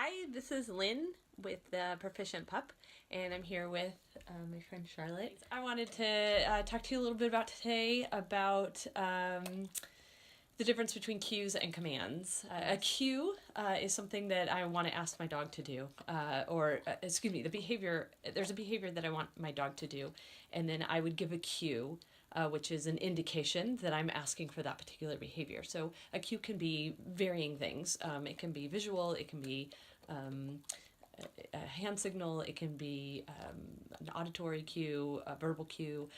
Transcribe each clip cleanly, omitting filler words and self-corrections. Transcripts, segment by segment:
Hi, this is Lynn with the Proficient Pup, and I'm here with my friend Charlotte. I wanted to talk to you a little bit about today about the difference between cues and commands. A cue is something that I want to ask my dog to do, excuse me, there's a behavior that I want my dog to do, and then I would give a cue, which is an indication that I'm asking for that particular behavior. So a cue can be varying things. It can be visual, it can be a hand signal, it can be an auditory cue, a verbal cue,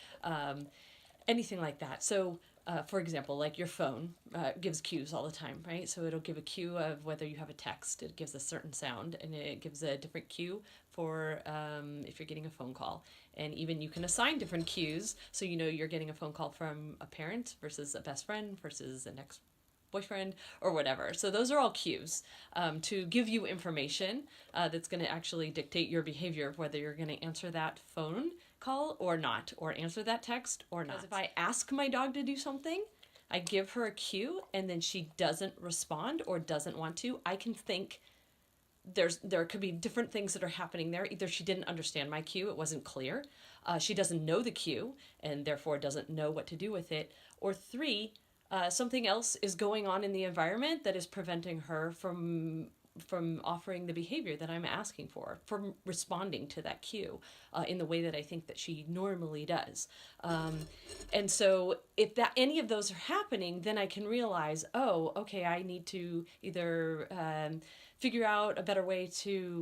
anything like that. So for example, like your phone gives cues all the time, right? So it'll give a cue of whether you have a text. It gives a certain sound, and it gives a different cue for if you're getting a phone call. And even you can assign different cues, so you know you're getting a phone call from a parent versus a best friend versus an ex-boyfriend or whatever. So those are all cues to give you information that's going to actually dictate your behavior of whether you're going to answer that phone call or not, or answer that text or not. Because if I ask my dog to do something, I give her a cue, and then she doesn't respond or doesn't want to, I can think there could be different things that are happening there. Either she didn't understand my cue, it wasn't clear, she doesn't know the cue and therefore doesn't know what to do with it, or three, something else is going on in the environment that is preventing her from offering the behavior that I'm asking for, from responding to that cue in the way that I think that she normally does. And so if any of those are happening, then I can realize, oh, okay, I need to either figure out a better way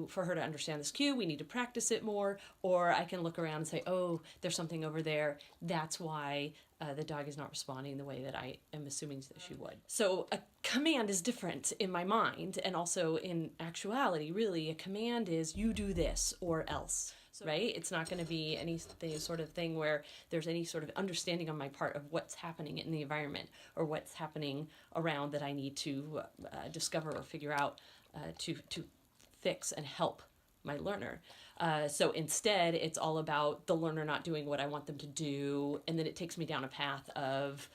for her to understand this cue. We need to practice it more, or I can look around and say, oh, there's something over there. That's why the dog is not responding the way that I am assuming that she would. So a command is different in my mind, and also in actuality, really, a command is you do this or else, right? It's not going to be any sort of thing where there's any sort of understanding on my part of what's happening in the environment or what's happening around that I need to discover or figure out to fix and help my learner. So instead, it's all about the learner not doing what I want them to do, and then it takes me down a path of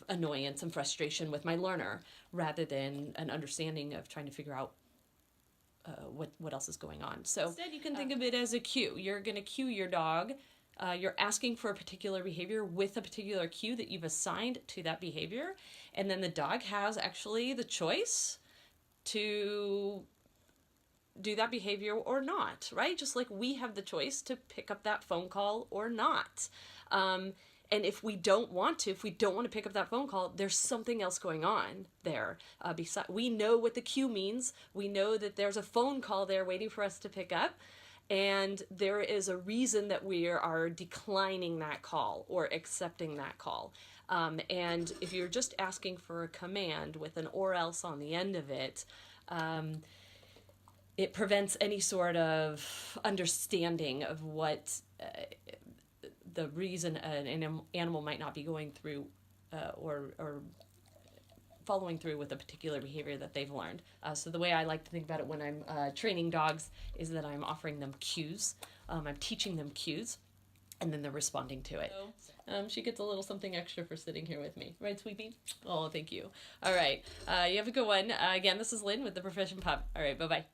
annoyance and frustration with my learner, rather than an understanding of trying to figure out what else is going on. So instead, you can think of it as a cue. You're going to cue your dog. You're asking for a particular behavior with a particular cue that you've assigned to that behavior, and then the dog has actually the choice to do that behavior or not, right? Just like we have the choice to pick up that phone call or not. And if we don't want to pick up that phone call, there's something else going on there. We know what the cue means. We know that there's a phone call there waiting for us to pick up. And there is a reason that we are declining that call or accepting that call. And if you're just asking for a command with an or else on the end of it, it prevents any sort of understanding of what the reason an animal might not be going through or following through with a particular behavior that they've learned. So the way I like to think about it when I'm training dogs is that I'm offering them cues. I'm teaching them cues, and then they're responding to it. She gets a little something extra for sitting here with me. Right, Sweetie? Oh, thank you. All right. You have a good one. Again, this is Lynn with the Proficient Pup. All right, bye-bye.